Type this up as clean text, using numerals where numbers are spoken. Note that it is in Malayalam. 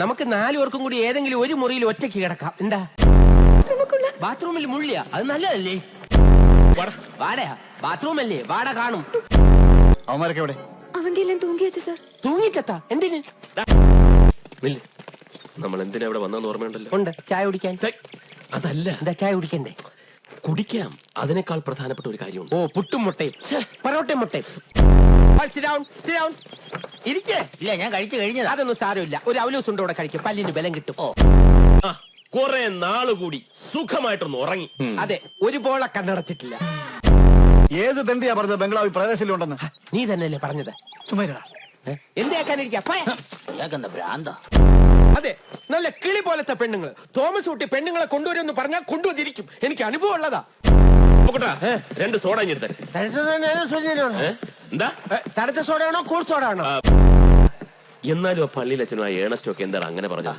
നമുക്ക് 4 പേർക്കും കൂടി ഏതെങ്കിലും ഒരു മുറിയിൽ ഒറ്റയ്ക്ക് കിടക്കാം. എന്താ? ബാത്റൂമിൽ മുള്ളിയ അത് നല്ലതല്ലേ? വാടയാ ബാത്റൂമല്ലേ, വാട കാണും. അവന്മാരൊക്കെ എവിടെ? അവന്റെ എല്ലാം തൂങ്ങി വെച്ചു സാർ. തൂങ്ങിച്ചത്താ എന്തിന്? നമ്മൾ എന്തിനാ ഇവിടെ വന്നെന്ന് ഓർമ്മയുണ്ടല്ലോ. ഉണ്ട്, ചായ കുടിക്കാൻ. അതല്ല, എന്താ ചായ കുടിക്കണ്ടേ? കുടിക്കാം. അതിനേക്കാൾ പ്രധാനപ്പെട്ട ഒരു കാര്യമുണ്ട്. ഓ, പുട്ടും മുട്ടയും പൊറോട്ടയും മുട്ടയും. ഇല്ല, ഞാൻ കഴിച്ചു കഴിഞ്ഞത്. അതൊന്നും സാരമില്ല, ഒരു അവലൂസ് ഉണ്ട് ഇവിടെ കഴിക്കും, പല്ലിന് ബലം കിട്ടും. കുറെ നാള് കൂടി സുഖമായിട്ടൊന്ന് ഉറങ്ങി. അതെ, ഒരു പോളെ കണ്ണടച്ചിട്ടില്ല. ഏത് തണ്ടിയാ പറഞ്ഞത് ബംഗ്ലാവിൽ പ്രദേശിലുണ്ടെന്ന്? നീ തന്നെയല്ലേ പറഞ്ഞത്? ചുമ്മാ എന്താക്കാനിരിക്കാ? ഭ്രാന്ത. അതെ, നല്ല കിളി പോലത്തെ പെണ്ണുങ്ങൾ. തോമസ് കുട്ടി പെണ്ണുങ്ങളെ കൊണ്ടുവരുമെന്ന് പറഞ്ഞാൽ കൊണ്ടുവന്നിരിക്കും. എനിക്ക് അനുഭവം ഉള്ളതാ. 2 സോഡ എടുത്തേ. എന്താ തണുത്ത സോഡയാണോ കൂൾ സോഡയാണോ? എന്നാലും ആ പള്ളിയിലച്ഛനും ആ ഏണസ്റ്റും ഒക്കെ എന്താണ് അങ്ങനെ പറഞ്ഞത്?